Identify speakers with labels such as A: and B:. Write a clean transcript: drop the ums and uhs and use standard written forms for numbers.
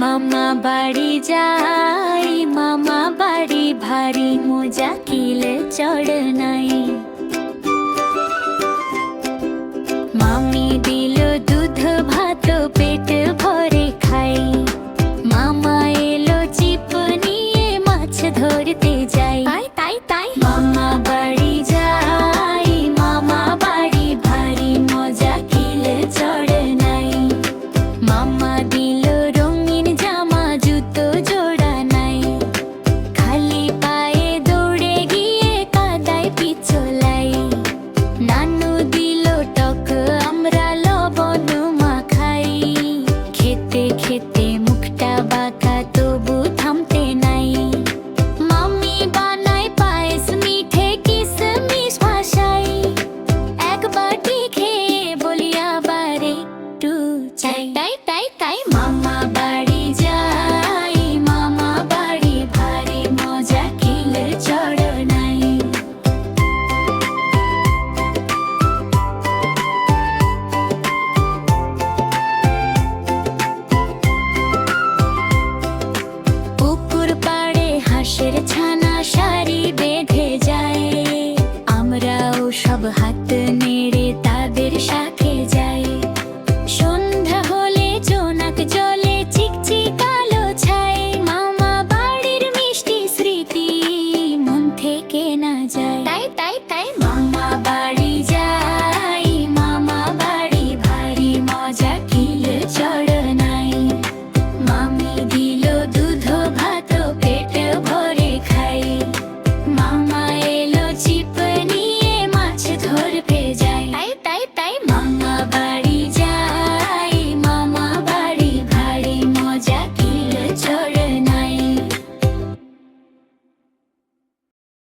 A: মামা বাড়ি যাই, মামা বাড়ি ভারী মজা কিলে চড় নাই। মামি দিল দুধ ভাত পেট ভরে খাই। মামা এলো চিপ নিয়ে মাছ ধরতে যাই। তাই তাই মামা বাড়ি যাই, মামা বাড়ি ভারী মজা কিলে চড় নাই। মামা দিল রঙিন জামা জুতো জোড়া নাই। খালি পায়ে দৌড়ে গিয়ে কাদায় পিছলাই। নানু দিল টক আমরা লবণ মাখাই। খেতে খেতে মুখটা বাঁকা তবু থামতে নাই। মামি বানায় পায়েস মিঠে কিশমিশ ভাসাই। এক বাটি খেয়ে বলি আবার একটু চাই। তাই মামা বাড়ি যাই, মামা বাড়ি ভারী মজা কিলে চড় নাই। পুকুর পাড়ে হাঁসের ছানা সারি বেঁধে যায়। আমরাও সব হাত নেড়ে তাদের সাথে যাই। সন্ধ্যা হলে জোনাক জলে চিকচিক আলো ছাই। মামা বাড়ির মিষ্টি স্মৃতি মন থেকে না যায়। তাই মামা বাড়ি যাই, মামা বাড়ি ভারী মজা কিলে চড় নাই। মামি দিল দুধ ভাত পেট ভরে খাই। মামা এলো চিপ নিয়ে মাছ ধরতে যাই। তাই